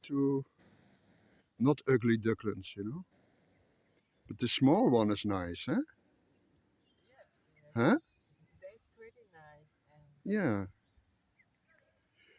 to not ugly ducklings, you know. But the small one is nice, huh? Huh? They're pretty nice and Yeah.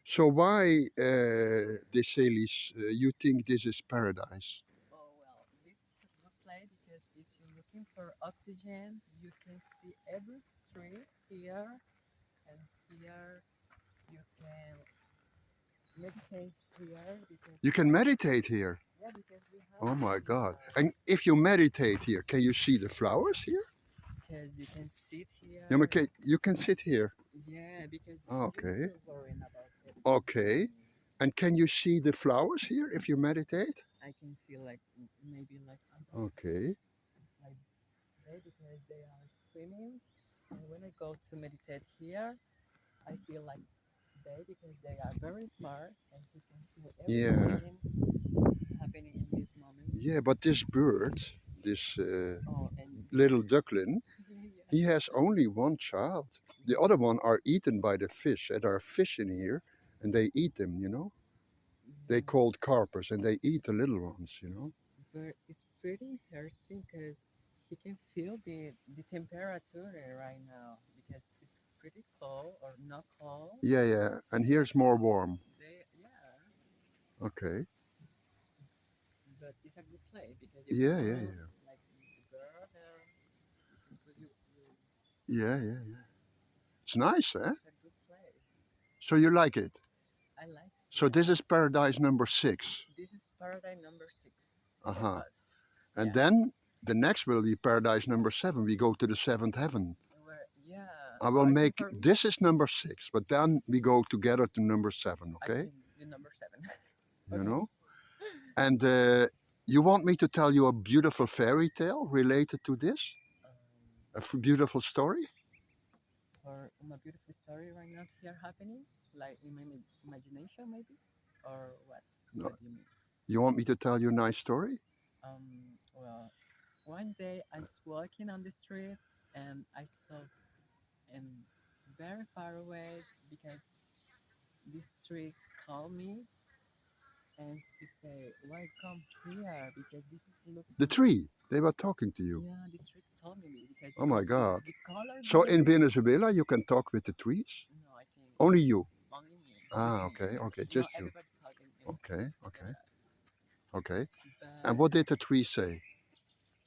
So why, the Celis, you think this is paradise? oh well, this is a good place because if you're looking for oxygen, you can see every tree here and here. You can meditate here because You can meditate here. yeah, because we have Oh my God. sunlight. And if you meditate here, can you see the flowers here? Because you can sit Yeah, here. you can sit here. Yeah, because you Okay. never worrying about everything Okay. around you. And can you see the flowers here if you meditate? I can feel like maybe like Okay. like they because they are swimming, and when I go to meditate here, I feel like they because they are very smart and he can feel Yeah. everything happening in this moment. Yeah, but this bird, this Oh, and little duckling, yeah, he has only one child. The other one are eaten by the fish. There are fish in here and they eat them, you know. They yeah. called carpers and they eat the little ones, you know. But it's pretty interesting because he can feel the temperature right now because it's pretty cold or not cold. Yeah, yeah. And here's more warm. They yeah, Okay. but it's a good place because you can Yeah, yeah, put yeah. like the bird and you can put your Yeah, yeah, yeah. It's nice, eh? it's a good place. So you like it? I like So yeah. this is paradise number 6. This is paradise number 6 for Uh-huh. us. And Yeah. then the next will be paradise number 7. We go to the 7th heaven. Where yeah, I will I think make, for me this is number 6, but then we go together to number 7, I okay? think the number 7. You Okay. know? And you want me to tell you a beautiful fairy tale related to this? Um, A beautiful story? or my beautiful story right now here happening, like in my imagination maybe, or what? No. What do you mean? You want me to tell you a nice story? Well, one day I was walking on the street and I saw, and very far away because this tree called me and she said, "Why come here? Because this is look The tree. They were talking to you. yeah, the tree told me because Oh my God. the color So in blue. Venezuela, you can talk with the trees? No, I think Only you. only me, just Ah, me. okay, okay, Not just you. everybody's talking in Okay, okay, Venezuela. okay. And But what did the tree say?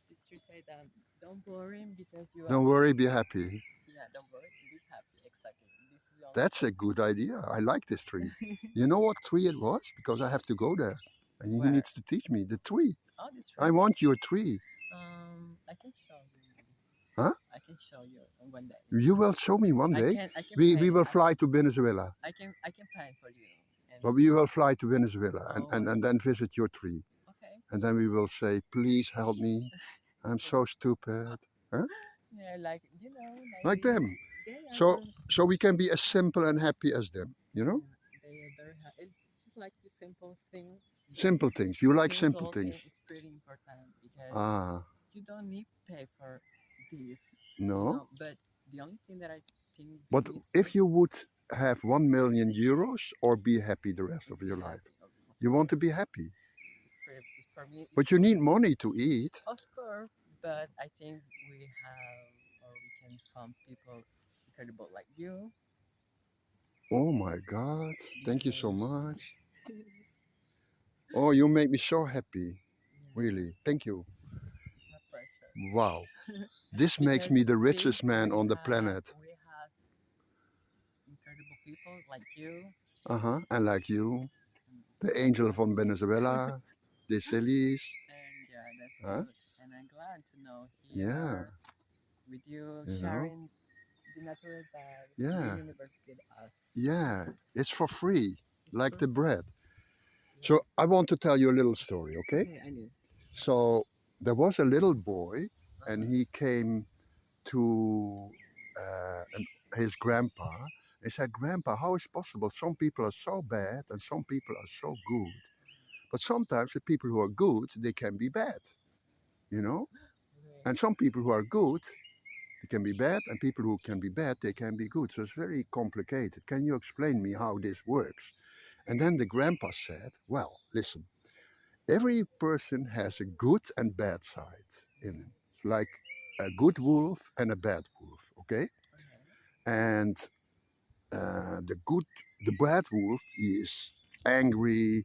the tree said that don't worry because you are Don't worry, be happy. yeah, don't worry, be happy. Exactly. This is the only That's a good idea. I like this tree. thing. You know what tree it was? Because I have to go there. And he Where? needs to teach me the tree. Oh, the I tree. want your tree. I can show you maybe. Huh? I can show you on one day. You will show me one day. I can We paint. will fly to Venezuela. I can paint for you. And But we will fly to Venezuela oh, and then visit your tree. okay. And then we will say, please help me. I'm so stupid. Huh? Yeah, like you know, like Like them. they are So very so we can be as simple and happy as them, you know? yeah, they are very It's just like the simple thing, but Simple things. You like simple simple thing things. is pretty important because Ah, you don't need pay for this, you no. know. But the only thing that I think we But need if first you would have 1 million euros or be happy the rest is of be your life, happy, of you want course. to be happy. It's for me, But you need money to eat. of course. But I think we have, or we can find people incredible like you Oh my God. Thank you so because much. yeah, Oh, you make me so happy. it's Really. Thank you. my pressure. Wow. This makes Because me the see, richest man on the planet. we have incredible people like you. Uh-huh. And like you, And, the angel from Venezuela, the Celis. and yeah, that's Huh? good. And I'm glad to know Yeah. here with you You know? sharing the natural that the Yeah. universe did us. Yeah. It's for free, It's like for the free. bread. Yeah. So I want to tell you a little story, okay? Okay, I knew. So there was a little boy, and Uh-huh. he came to his grandpa. He said, "Grandpa, how is possible? Some people are so bad, and some people are so good. But sometimes the people who are good, they can be bad, you know. Okay. And some people who are good, they can be bad, and people who can be bad, they can be good. So it's very complicated. Can you explain me how this works?" And then the grandpa said, well, listen, every person has a good and bad side in him. It's like a good wolf and a bad wolf, okay? Okay. And the bad wolf, he is angry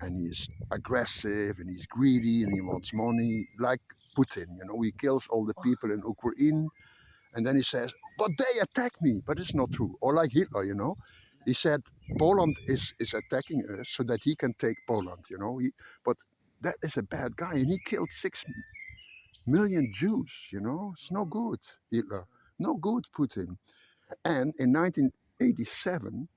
and he's aggressive and he's greedy and he wants money, like Putin. You know, he kills all the Oh, people in Ukraine and then he says, "But they attack me," but it's not true. Or like Hitler, you know, he like, said Poland is attacking us so that he can take Poland. You know, but that is a bad guy and he killed 6 million Jews. You know, it's no oh, good, it's Hitler, no good, Putin. And in 1987,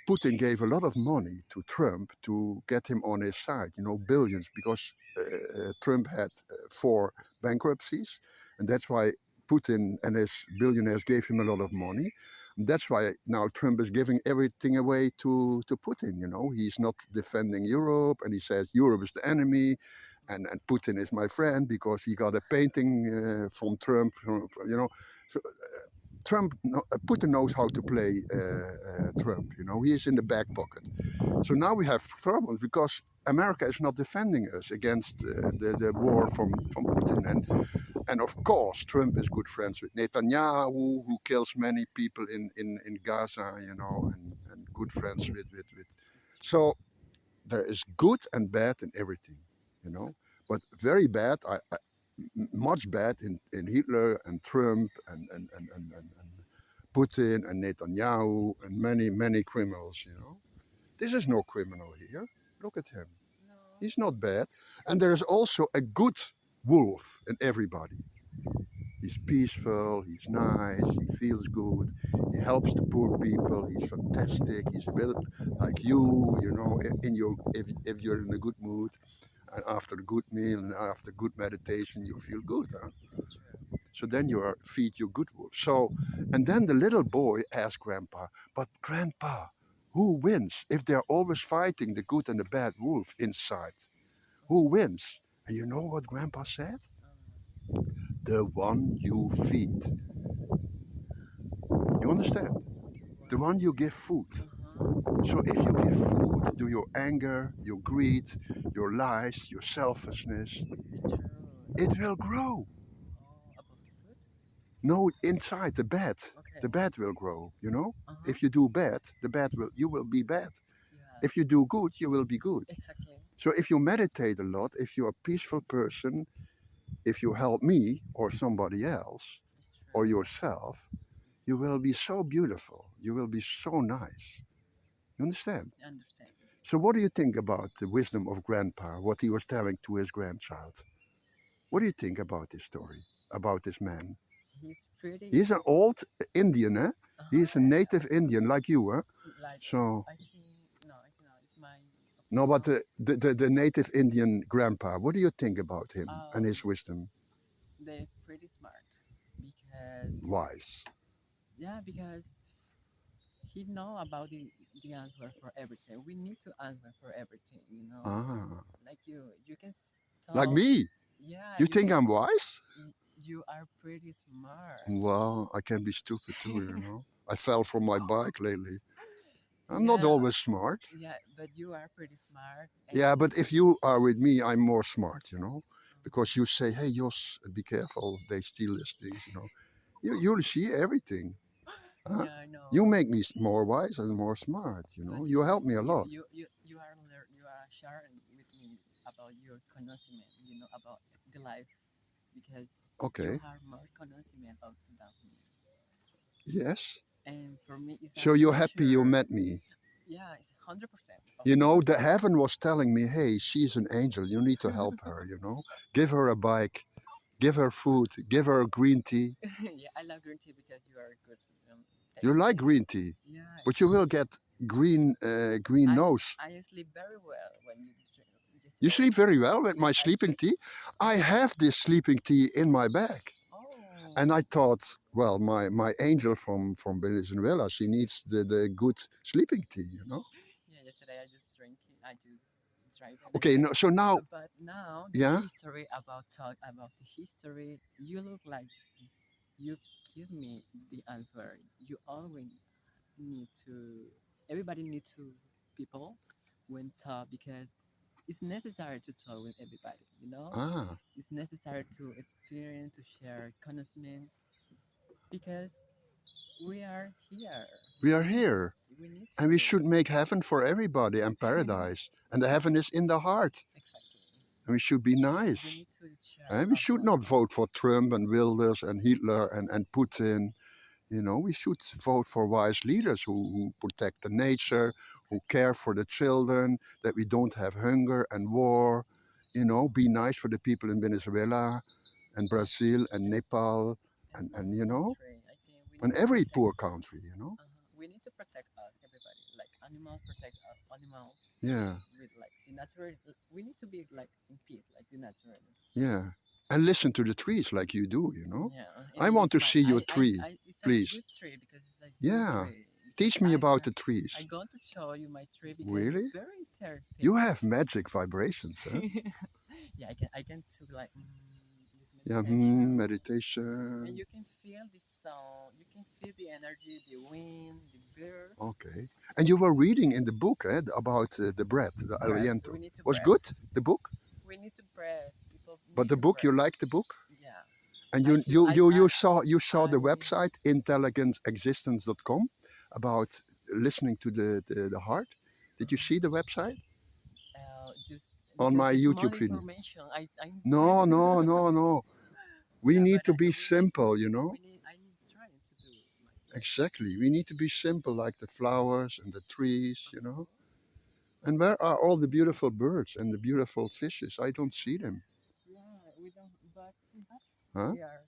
Putin gave a lot of money to Trump to get him on his side, you know, billions, because Trump had 4 bankruptcies, and that's why Putin and his billionaires gave him a lot of money. And that's why now Trump is giving everything away to Putin, you know. He's not defending Europe, and he says Europe is the enemy, and Putin is my friend because he got a painting from Trump, you know. So Putin knows how to play Trump. You know, he is in the back pocket. So now we have problems because America is not defending us against the war from Putin. And of course, Trump is good friends with Netanyahu, who kills many people in Gaza, you know, and good friends with. So there is good and bad in everything, you know. But very bad, much bad in Hitler and Trump and Putin and Netanyahu and many, many criminals, you know. This is no criminal here. Look at him. no. He's not bad. And there is also a good wolf in everybody. He's peaceful, he's nice, he feels good, he helps the poor people, he's fantastic, he's a bit like you know, in your if you're in a good mood and after a good meal and after good meditation you feel good, huh? It's true. So then you are feed your good wolf. So, and then the little boy asked Grandpa, "But Grandpa, who wins if they're always fighting the good and the bad wolf inside? Who Oh, wins?" And you know what Grandpa said? um, The one you feed. You understand? The wow. one you give food. Uh-huh. So if you give food to your anger, your greed, your lies, your selfishness, It's true. it will grow. Oh, about the food? No, inside the Okay. bad will grow. You know, Uh-huh. if you do bad, the bad will you will be bad. Yeah, If you do good, you will be good. exactly. So if you meditate a lot, if you're a peaceful person, if you help me or somebody else It's or true. yourself, you will be so beautiful. You will be so nice. You understand? I understand. So what do you think about the wisdom of grandpa, what he was telling to his grandchild? What do you He's think about this story, about this man? he's pretty. He's an old Indian, eh? He's a Uh-huh. native Indian like you, huh? Like So, I think no, I think no, it's my no, but opinion. the native Indian grandpa, what do you think about him and his Um, wisdom? they're pretty smart because Wise. yeah, because he know about the answer for everything. We need to answer for everything, you know. Ah, Like you can like tell. me. Yeah, You think I'm wise? you are pretty smart. Well, I can be stupid too, you know. I fell from my bike lately. I'm not Yeah, always smart. yeah, but you are pretty smart Yeah, and but if you are with me, I'm more smart, you know, because um, you say, "Hey, Jos, be careful! They steal these things," you know. You'll see everything. Huh? yeah, I You know. make me more wise and more smart, you But know. You help me a you lot. you you you are sharing with me about your conociment, you know, about the life because you Okay. have more conociment about me. Yes. And for me, it's a So you're happy you pleasure. met me. Yeah, it's 100%, of You know, course. the heaven was telling me, "Hey, she's an angel. You need to help her. You know, give her a bike, give her food, give her green tea. Yeah, I love green tea because you are good You like tasting. green tea, Yeah, but you will get green I nose. I sleep very well when you drink You yesterday. sleep very well with Yeah, my I sleeping just tea. I yeah. have this sleeping tea in my bag. Oh, And I thought, well, my angel from Venezuela, she needs the good sleeping tea, you know? yeah. Yesterday I just drink it. I just drive it Okay, again. no, so now, But now the yeah? history about talk about the history. You look like you give me the answer. You always need to. everybody needs to people when talk because it's necessary to talk with everybody. You know, Ah, it's necessary to experience to share conocement because we are here. we You are know, here. we need And we should make heaven for everybody and to. paradise. And the heaven is in the heart. Exactly. And we should be We nice. need to share And we our should heart. not vote for Trump and Wilders and Hitler and Putin. You know, we should vote for wise leaders who protect the nature, who Exactly. care for the children, that we don't have hunger and war. It's You know, true. be nice for the people in Venezuela and Brazil and Nepal And and all you know, country, I think we and need to every protect. poor country, you know. We need to protect us, everybody. Like animals protect animal Yeah, with like the natural. We need to be like in peace, like the natural. yeah. And listen to the trees like you do, you know. Yeah, I and want it's to my see your tree, it's a please. good tree because it's a good Yeah, tree because teach me about the trees. I going to show you my tree because it's Really? very interesting. You have magic vibrations, huh? Yeah, I can to like use Yeah, meditation, and meditation. you can feel the sound, you can feel the energy, the wind, the birds. Okay. And you were reading in the book about the breath, the Breath. aliento. We need to Was breath. good, the book? We need to breath. People But need the to book, you breath. liked the book? Yeah. And I feel you saw the I website intelligentexistence.com about listening to the heart. Did you see the website just on because my it's small YouTube video? information. I need. No, no, no, no. We Yeah, need but to be we need to. simple, you know? We need. I need trying to do my best. Exactly. We need to be simple like the flowers and the trees, you know? Uh-huh. And where are all the beautiful birds and the beautiful fishes? I don't see them. Yeah, we don't. But Huh? we are,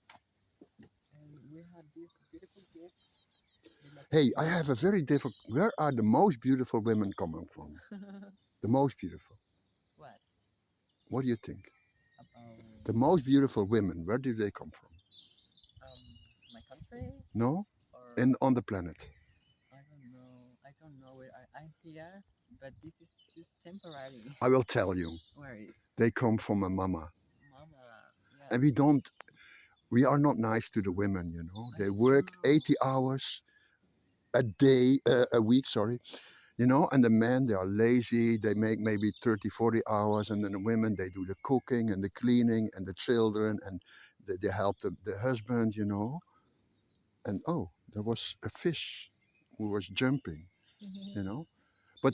and we have this beautiful gift, the Hey, I natural have a very difficult. Where are the most beautiful women coming from? gift. The most beautiful. What What do you think? about The most beautiful women, where do they come from? um my country No? or And on the planet. I don't know. I don't know where I'm here, but this is just temporary. I will tell you. Where is They come from a mama. Mama? And Yes, we are not nice to the women, you know. They it's worked true. 80 hours a week, sorry. You know, and the men, they are lazy. They make maybe 30, 40 hours. And then the women, they do the cooking and the cleaning and the children and they help the husband, you know. And oh, there was a fish who was jumping, you know. But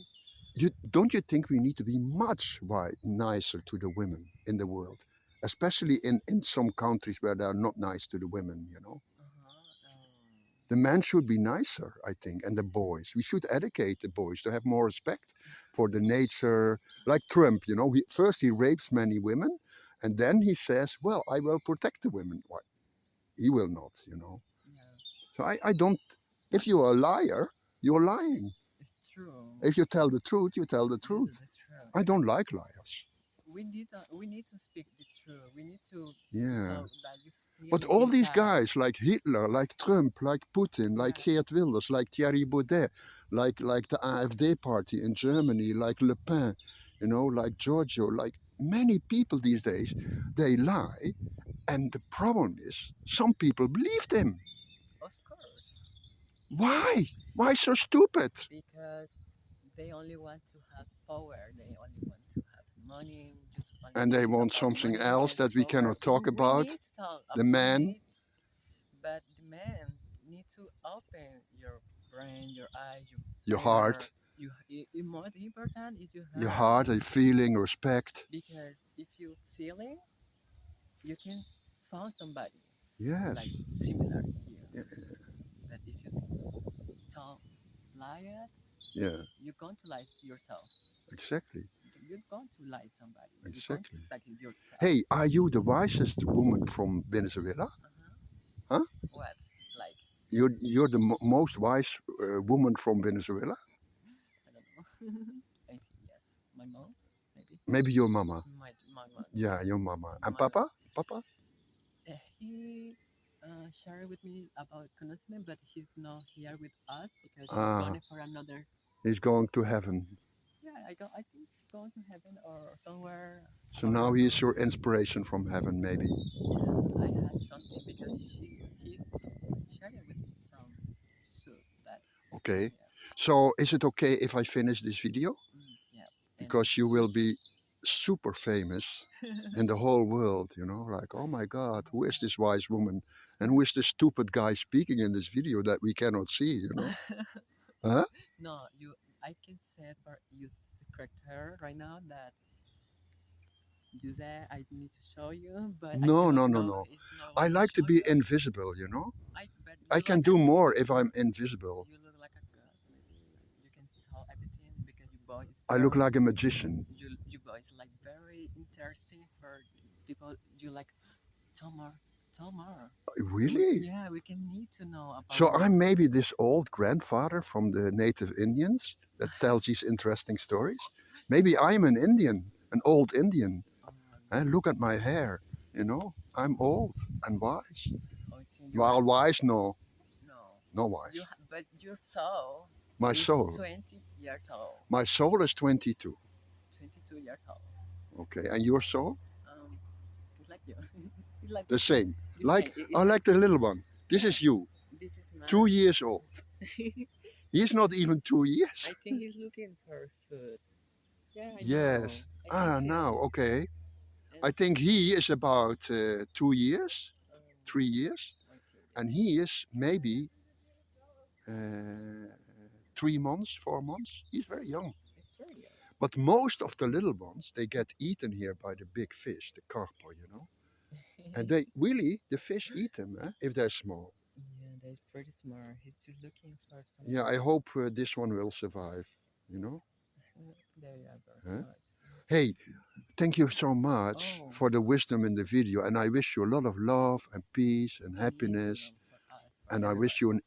don't you think we need to be much nicer to the women in the world, especially in some countries where they are not nice to the women, you know? Uh-huh. The men should be nicer, I think, and the boys. We should educate the boys to have more respect for the nature. Like Trump, you know, first he rapes many women, and then he says, "Well, I will protect the women." Why? He will not, you know. Yeah, So I don't. If you're a liar, you're lying. it's true. If you tell the truth, you tell the You do truth. the truth. I don't like liars. We need to speak the truth. We need to Yeah. talk that you But feeling all these inside. guys like Hitler, like Trump, like Putin, like Yeah. Geert Wilders, like Thierry Baudet, like the AfD party in Germany, like Le Pen, you know, like Giorgio, like many people these days, they lie. And the problem is, some people believe them. Of course, Why? Why so stupid? because they only want to have power. They only want to have money. Just only And they think want about something money else and that we power. cannot talk We about. need to talk. The We man, need, but the man need to open your brain, your eyes, your your ear. heart, Most important is your your heart, heart, a feeling, respect. because if you feeling, you can find somebody like Yes. similar to you. Yeah, But if you don't lie it, yeah, you're going to lie to yourself. exactly. You're going to lie somebody. You're going to Exactly. exactly yourself. Hey, are you the wisest woman from Venezuela? Uh-huh. Huh? What? Like, You're the most wise woman from Venezuela? I don't know. I think yes. My mom, maybe. Maybe your mama. My mom, Yeah, yes. your mama. And My Papa? Papa? he shared with me about commencement, but he's not here with us because he's Ah, going for another. he's going to heaven. Yeah, I go. I think going to heaven or somewhere. So I now don't he's know. your inspiration from heaven, maybe. Yeah, I had something because he shared it with me some soup that Okay. yeah. So is it okay if I finish this video? Yeah, and Because you will just be super famous in the whole world, you know, like, oh my God, who is this wise woman? And who is this stupid guy speaking in this video that we cannot see, you know? Huh? no, you. I can say for you secretary right now that you say I need to show you, but I No, cannot no, no, know. no. It's no I way to like to show be you. invisible, you know? But I you can like a do more if I'm invisible. you look like a god. Maybe you can tell everything because your voice is I look very like a magician. your voice like very interesting for people. You like Tomar, Tomar. Really? Yeah, we can need to know about So you. I'm maybe this old grandfather from the native Indians that tells these interesting stories. Maybe I'm an Indian, an old Indian. And look at my hair, you know? I'm old and wise. I think you are Well, wise, no. no. No wise. But your soul My is soul. 20 years old. My soul is 22. 22 years old. Okay, and your soul? Um, it's like you. It's like The same. the Like, same. It's I like like the little one. This yeah. is you, This is my. 2 years old. He's not even 2 years. I think he's looking for food. Yeah, I know. Yes. I think Ah, too. now, okay. And I think he is about 2 years, um, 3 years, I think and he is maybe 3 months, 4 months. He's very young. it's very young. But most of the little ones, they get eaten here by the big fish, the carpo, you know. And they really, the fish eat them if they're small. Yeah, that's pretty smart. He's just looking for some Yeah, I food. hope this one will survive, you know. There you are, very Huh? smart. Hey, thank you so much Oh, for the wisdom in the video. And I wish you a lot of love and peace and and you too, happiness. for us, for And I everybody. wish you an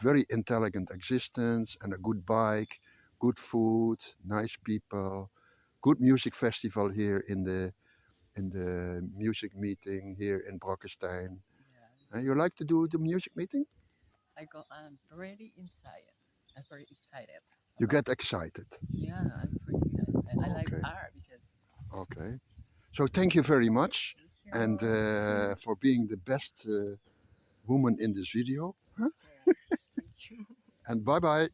very intelligent existence and a good bike, good food, nice people, good music festival here in the music meeting here in Brockestein. Yeah, You like to do the music meeting? I'm pretty excited. I'm very excited You about. get excited. Yeah, I'm pretty. I like Okay, art because. okay. So thank you very much, Thank and you. for being the best woman in this video. Huh? Yeah, thank you. And bye bye.